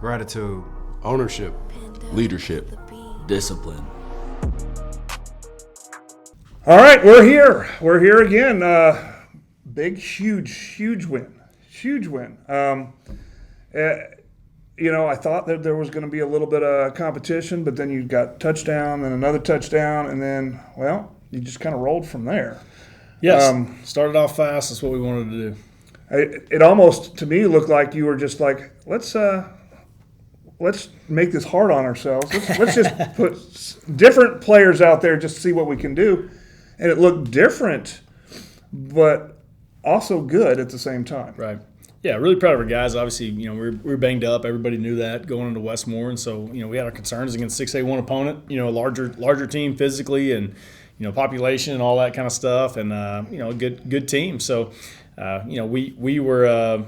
Gratitude. Ownership. Leadership. Discipline. All right, we're here. We're here again. Big, huge win. Huge win. I thought that there was going to be a little bit of competition, but then you got touchdown, then another touchdown, and then, well, you just kind of rolled from there. Yes, started off fast. That's what we wanted to do. It almost, to me, looked like you were just like, let's make this hard on ourselves. Let's just put different players out there, just see what we can do. And it looked different, but also good at the same time. Right. Yeah, really proud of our guys. Obviously, we were banged up. Everybody knew that going into Westmore, and so we had our concerns against 6A1 opponent. A larger team physically and population and all that kind of stuff, and a good team. So we were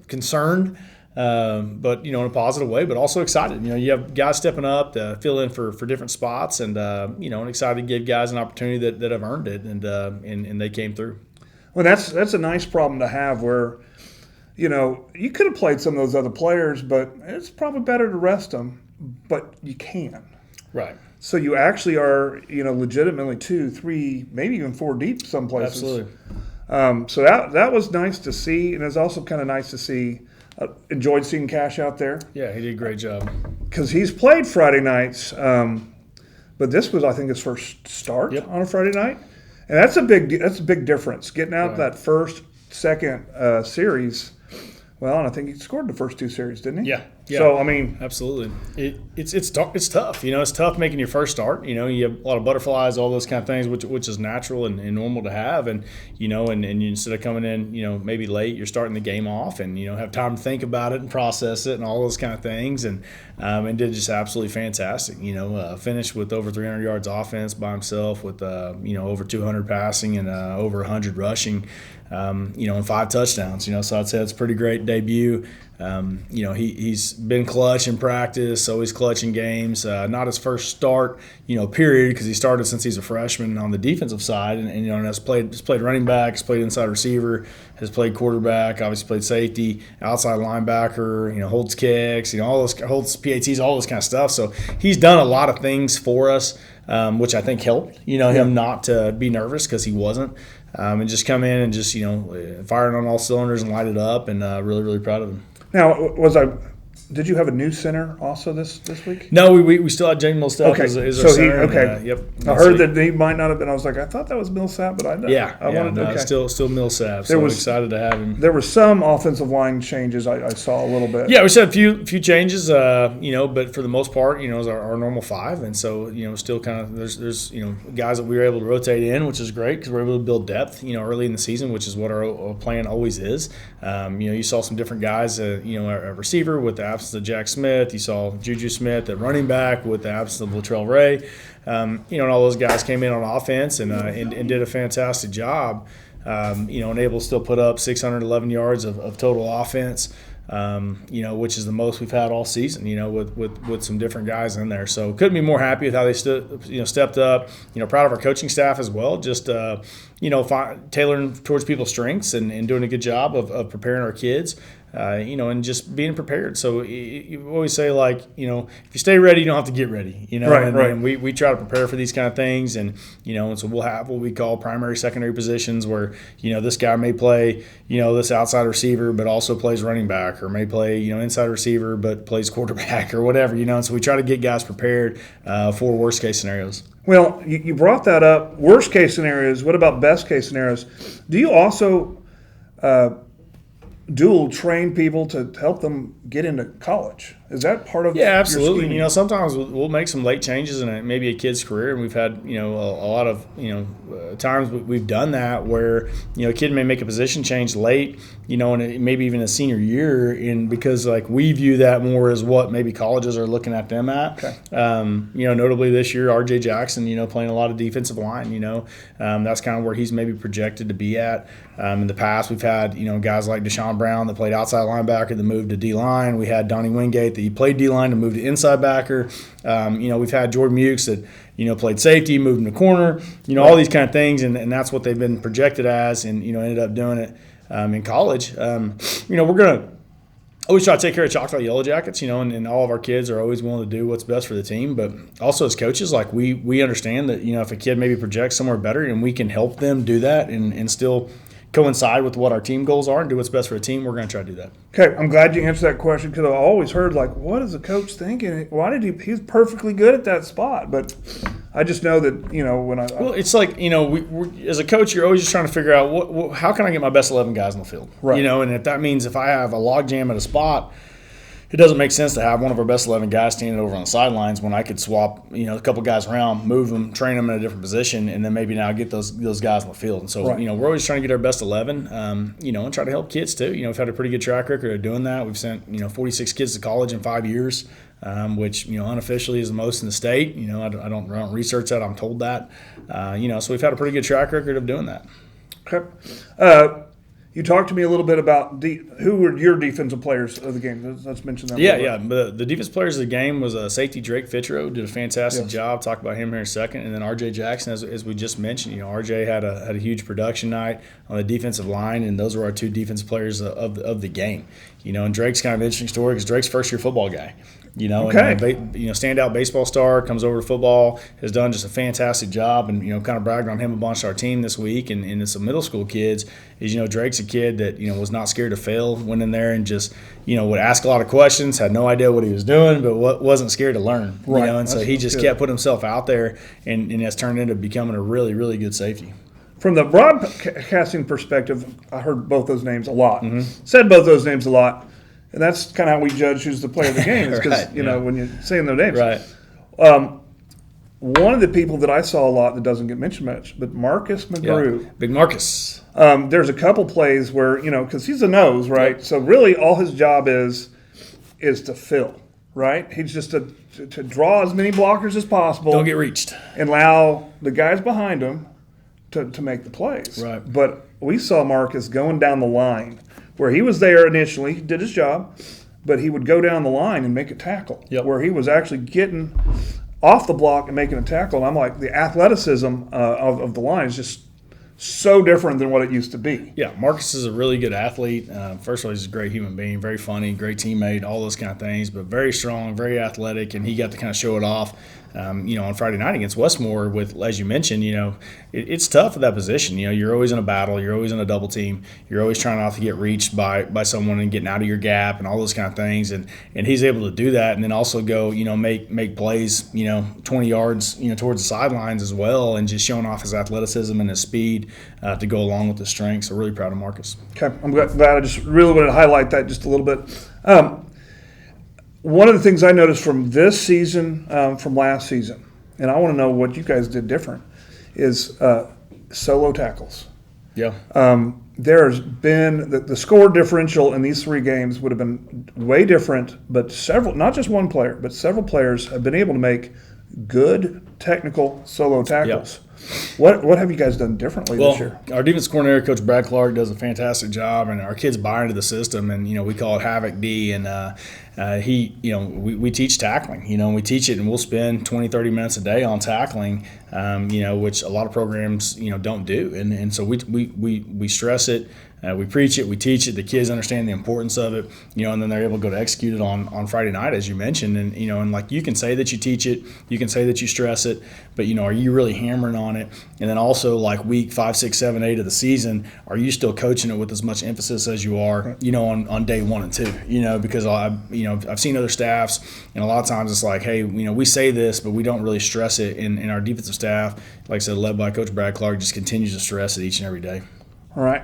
concerned. But in a positive way, but also excited. You have guys stepping up to fill in for different spots, and and excited to give guys an opportunity that have earned it, and they came through. Well, that's a nice problem to have, where you could have played some of those other players, but it's probably better to rest them. But you can, right? So you actually are legitimately 2, 3, maybe even 4 deep some places. Absolutely. So that was nice to see, and it's also kind of nice to see. Enjoyed seeing Cash out there. Yeah, he did a great job. Because he's played Friday nights, but this was, I think, his first start on a Friday night, and that's a big difference. Getting out that second series. Well, and I think he scored the first 2 series, didn't he? Yeah. So I mean, absolutely, it's tough. It's tough making your first start. You have a lot of butterflies, all those kind of things, which is natural and normal to have. And and instead of coming in, maybe late, you're starting the game off, and have time to think about it and process it and all those kind of things. And did just absolutely fantastic. Finished with over 300 yards offense by himself, with over 200 passing and over 100 rushing. And 5 touchdowns. So I'd say it's a pretty great debut. He's been clutch in practice, always clutch in games. Not his first start, period, because he started since he's a freshman on the defensive side, and has played running back, has played inside receiver, has played quarterback, obviously played safety, outside linebacker, holds kicks, all those, holds PATs, all this kind of stuff. So he's done a lot of things for us, which I think helped, him not to be nervous, because he wasn't. And just come in and just, firing on all cylinders and light it up, and really, really proud of him. Now, did you have a new center also this week? No, we still had James Millsap as our center. Yep. I heard that he might not have been. I was like, I thought that was Millsap, but I wanted still Millsap. So excited to have him. There were some offensive line changes I saw a little bit. Yeah, we said a few changes, but for the most part, it was our normal 5, and so still kind of there's guys that we were able to rotate in, which is great because we're able to build depth early in the season, which is what our plan always is. You saw some different guys, a receiver with the absence of Jack Smith. You saw Juju Smith at running back with the absence of Latrell Ray. And all those guys came in on offense and did a fantastic job. And able to still put up 611 yards of total offense. Which is the most we've had all season, with some different guys in there. So couldn't be more happy with how they stepped up. Proud of our coaching staff as well. Just, tailoring towards people's strengths and doing a good job of preparing our kids. And just being prepared. So you always say, if you stay ready, you don't have to get ready. Right. And we try to prepare for these kind of things, and and so we'll have what we call primary, secondary positions where this guy may play this outside receiver, but also plays running back, or may play inside receiver but plays quarterback or whatever. And so we try to get guys prepared for worst case scenarios. Well, you brought that up. Worst case scenarios. What about best case scenarios? Do you also dual train people to help them get into college? Is that part of absolutely. your scheme? Sometimes we'll make some late changes in maybe a kid's career, and we've had a lot of times we've done that where a kid may make a position change late, and maybe even a senior year, because we view that more as what maybe colleges are looking at them at. Okay. Notably this year, R.J. Jackson, playing a lot of defensive line. That's kind of where he's maybe projected to be at. In the past, we've had guys like Deshaun Brown that played outside linebacker that moved to D-line. We had Donnie Wingate that he played D-line and moved to inside backer. We've had Jordan Mukes that played safety, moved into corner. All these kind of things, and that's what they've been projected as, and ended up doing it in college. We're gonna always try to take care of Chocolate Yellow Jackets, and all of our kids are always willing to do what's best for the team. But also as coaches, like we understand that, if a kid maybe projects somewhere better and we can help them do that and still coincide with what our team goals are and do what's best for a team, we're going to try to do that. Okay, I'm glad you answered that question because I've always heard, like, what is the coach thinking? Why did he's perfectly good at that spot. But I just know that, when Well, it's like, we as a coach, you're always just trying to figure out how can I get my best 11 guys on the field? Right. And if that means if I have a log jam at a spot, it doesn't make sense to have one of our best 11 guys standing over on the sidelines when I could swap, a couple guys around, move them, train them in a different position, and then maybe now get those guys on the field. And so, Right. We're always trying to get our best 11, and try to help kids too. We've had a pretty good track record of doing that. We've sent, 46 kids to college in 5 years, which, unofficially is the most in the state. I don't research that. I'm told that. So we've had a pretty good track record of doing that. Okay. You talked to me a little bit about who were your defensive players of the game. Let's mention them. Yeah. The defensive players of the game was safety Drake Fitro, did a fantastic job. Talk about him here in a second. And then R.J. Jackson, as we just mentioned, R.J. had a huge production night on the defensive line, and those were our two defensive players of the game. And Drake's kind of an interesting story because Drake's first-year football guy. Okay. Standout baseball star, comes over to football, has done just a fantastic job, and kind of bragged on him a bunch to our team this week. And it's some middle school kids. Drake's a kid that was not scared to fail, went in there and just would ask a lot of questions, had no idea what he was doing, but wasn't scared to learn. Right. And so he just kept putting himself out there, and has turned into becoming a really, really good safety. From the broadcasting perspective, I heard both those names a lot. Mm-hmm. Said both those names a lot. And that's kind of how we judge who's the player of the game. Because, Right, when you're saying their names. Right. One of the people that I saw a lot that doesn't get mentioned much, but Marcus Mcgrew. Yeah. Big Marcus. There's a couple plays where, because he's a nose, right? Yep. So really all his job is to fill, right? He's just to draw as many blockers as possible. Don't get reached. And allow the guys behind him to make the plays. Right. But we saw Marcus going down the line where he was there initially, did his job, but he would go down the line and make a tackle. Yep. Where he was actually getting off the block and making a tackle. And I'm like, the athleticism of the line is just so different than what it used to be. Yeah, Marcus is a really good athlete. First of all, he's a great human being, very funny, great teammate, all those kind of things, but very strong, very athletic, and he got to kind of show it off, on Friday night against Westmore with, as you mentioned, it's tough at that position. You're always in a battle. You're always in a double team. You're always trying not to get reached by someone and getting out of your gap and all those kind of things. And he's able to do that and then also go, make plays, 20 yards, towards the sidelines as well, and just showing off his athleticism and his speed to go along with his strength. So really proud of Marcus. Okay, I'm glad. I just really wanted to highlight that just a little bit. One of the things I noticed from this season, from last season, and I want to know what you guys did different, is solo tackles. Yeah. There's been the score differential in these three games would have been way different, but not just one player, but several players have been able to make good technical solo tackles. Yep. What have you guys done differently this year? Our defense coordinator, Coach Brad Clark, does a fantastic job, and our kids buy into the system, and we call it Havoc D, and we teach tackling, we teach it, and we'll spend 20, 30 minutes a day on tackling, which a lot of programs, don't do, and so we stress it. We preach it, we teach it. The kids understand the importance of it, and then they're able to go to execute it on Friday night, as you mentioned. And and like you can say that you teach it, you can say that you stress it, but are you really hammering on it? And then also like week 5, 6, 7, 8 of the season, are you still coaching it with as much emphasis as you are, on day 1 and 2? Because I've seen other staffs, and a lot of times it's like, hey, we say this, but we don't really stress it. And our defensive staff, like I said, led by Coach Brad Clark, just continues to stress it each and every day. All right.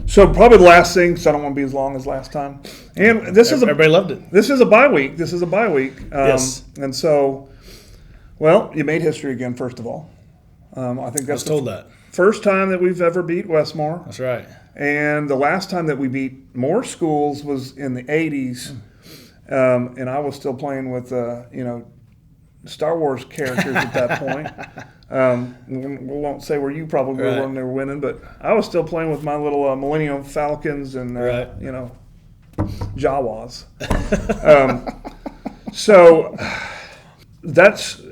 So probably the last thing, because I don't want to be as long as last time. And everybody loved it. This is a bye week. Yes. And so, well, you made history again. First of all, I think that's that first time that we've ever beat Westmore. That's right. And the last time that we beat more schools was in the '80s, and I was still playing with Star Wars characters at that point. We won't say where you probably were when they were winning, but I was still playing with my little Millennium Falcons and Jawas. So that's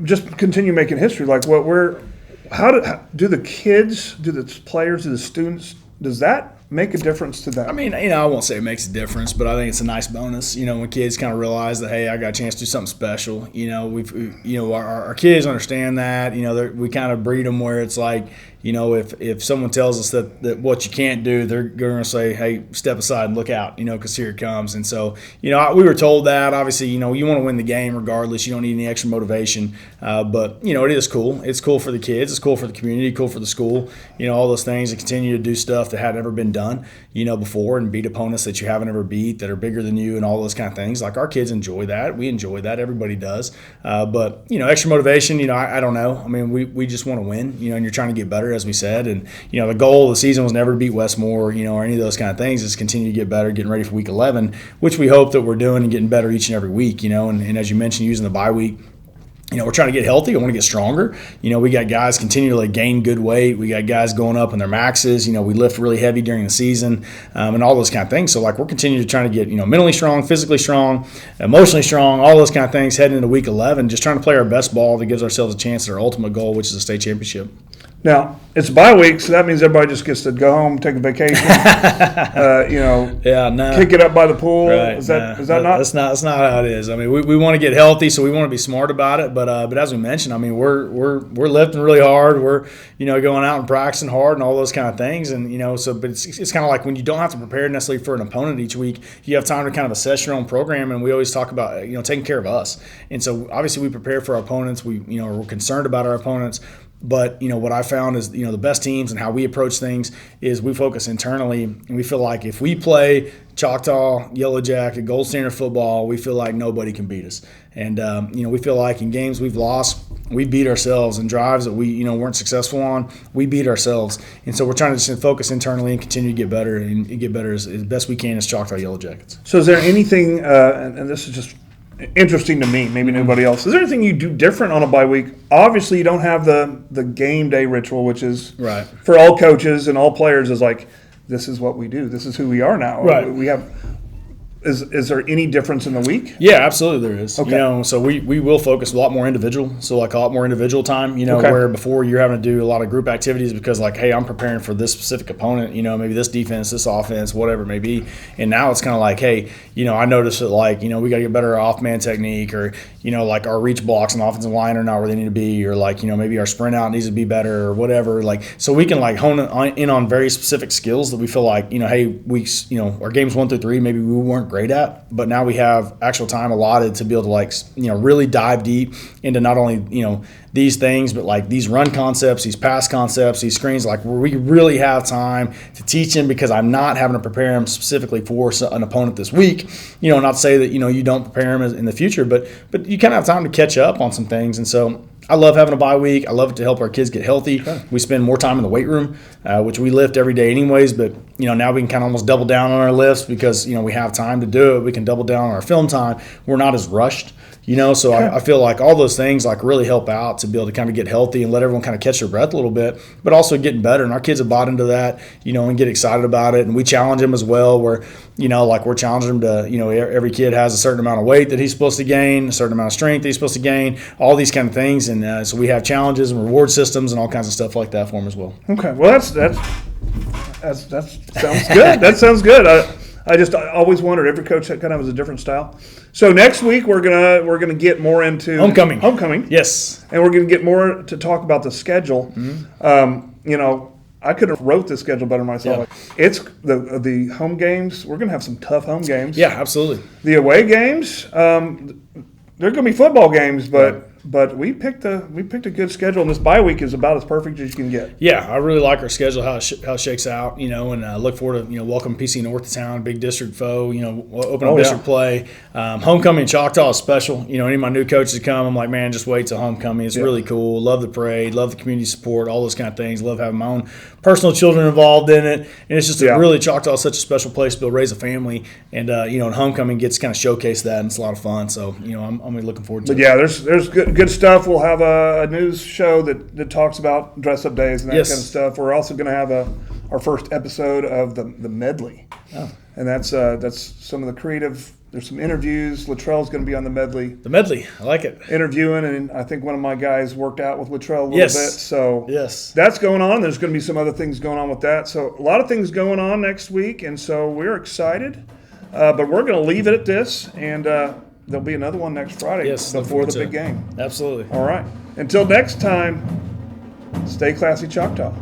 just continue making history. Like how do the kids, do the players, do the students? Does that make a difference to them? I mean, I won't say it makes a difference, but I think it's a nice bonus. When kids kind of realize that, hey, I got a chance to do something special. Our kids understand that. We kind of breed them where it's like, if someone tells us that what you can't do, they're going to say, hey, step aside and look out, because here it comes. And so, we were told that. Obviously, you want to win the game regardless. You don't need any extra motivation. But, it is cool. It's cool for the kids. It's cool for the community, cool for the school, all those things, and continue to do stuff that had never been done, before, and beat opponents that you haven't ever beat that are bigger than you and all those kind of things. Like, our kids enjoy that. We enjoy that. Everybody does. But, extra motivation, I don't know. I mean, we just want to win, and you're trying to get better, as we said. And, the goal of the season was never to beat Westmore, or any of those kind of things. Is continue to get better, getting ready for week 11, which we hope that we're doing and getting better each and every week, and as you mentioned, using the bye week. We're trying to get healthy. I want to get stronger. We got guys continually gain good weight. We got guys going up in their maxes. We lift really heavy during the season, and all those kind of things. So, we're continuing to try to get, mentally strong, physically strong, emotionally strong, all those kind of things heading into week 11, just trying to play our best ball that gives ourselves a chance at our ultimate goal, which is a state championship. Now, it's bye week, so that means everybody just gets to go home, take a vacation, kick it up by the pool. Right. Is that not? That's not how it is. I mean, we want to get healthy, so we want to be smart about it. But as we mentioned, I mean, we're lifting really hard. We're going out and practicing hard and all those kind of things. And but it's kind of like when you don't have to prepare necessarily for an opponent each week, you have time to kind of assess your own program. And we always talk about taking care of us. And so obviously we prepare for our opponents. We're concerned about our opponents. But, what I found is, the best teams and how we approach things is we focus internally, and we feel like if we play Choctaw, Yellow Jacket, Gold Standard football, we feel like nobody can beat us. And, we feel like in games we've lost, we beat ourselves. In drives that we, weren't successful on, we beat ourselves. And so we're trying to just focus internally and continue to get better and get better as best we can as Choctaw Yellow Jackets. So is there anything, and this is just interesting to me, maybe nobody else. Is there anything you do different on a bye week? Obviously, you don't have the game day ritual, which is right for all coaches and all players. Is like, this is what we do. This is who we are now. Right. We have. Is there any difference in the week? Yeah, absolutely there is. Okay. So we will focus a lot more individual. So a lot more individual time, Okay. where before you're having to do a lot of group activities because hey, I'm preparing for this specific opponent, maybe this defense, this offense, whatever it may be. And now it's kind of like, hey, I noticed that we got to get better at off-man technique or, our reach blocks and offensive line are not where they need to be or maybe our sprint out needs to be better or whatever. So we can hone in on very specific skills that we feel like, hey, weeks, our games 1 through 3, maybe we weren't great at, but now we have actual time allotted to be able to really dive deep into not only these things, but these run concepts, these pass concepts, these screens, where we really have time to teach him because I'm not having to prepare him specifically for an opponent this week. Not to say that you don't prepare him in the future, but you kind of have time to catch up on some things. And so I love having a bye week. I love it to help our kids get healthy. Sure. We spend more time in the weight room, which we lift every day anyways, but now we can kind of almost double down on our lifts because we have time to do it. We can double down on our film time. We're not as rushed. So I feel like all those things really help out to be able to kind of get healthy and let everyone kind of catch their breath a little bit, but also getting better. And our kids have bought into that, and get excited about it. And we challenge them as well where, we're challenging them to, every kid has a certain amount of weight that he's supposed to gain, a certain amount of strength that he's supposed to gain, all these kind of things. And so we have challenges and reward systems and all kinds of stuff like that for them as well. Okay. Well, that sounds good. That sounds good. I always wondered. Every coach kind of has a different style. So next week we're gonna get more into homecoming. Yes, and we're gonna get more to talk about the schedule. Mm-hmm. I could have wrote the schedule better myself. Yeah. It's the home games. We're gonna have some tough home games. Yeah, absolutely. The away games. They're gonna be football games, but we picked a good schedule, and this bye week is about as perfect as you can get. Yeah, I really like our schedule, how it shakes out, and look forward to, welcome PC North to town, big district foe, open up district play. Homecoming in Choctaw is special. Any of my new coaches come, I'm like, man, just wait till homecoming. It's really cool. Love the parade, love the community support, all those kind of things. Love having my own personal children involved in it. And it's just really, Choctaw is such a special place to be able to raise a family. And, and homecoming gets kind of showcase that, and it's a lot of fun. So, I'm really looking forward to it. But yeah, there's good stuff. We'll have a news show that talks about dress-up days and that kind of stuff. We're also going to have our first episode of the medley, and that's some of the creative There's some interviews. Luttrell's going to be on the medley The medley, I like it. interviewing, and I think one of my guys worked out with Luttrell a little Yes. bit. So Yes. that's going on. There's going to be some other things going on with that. So a lot of things going on next week, and so we're excited. But we're going to leave it at this, and there'll be another one next Friday Yes, look before forward the to big it. game. Absolutely. All right. Until next time, stay classy, Choctaw.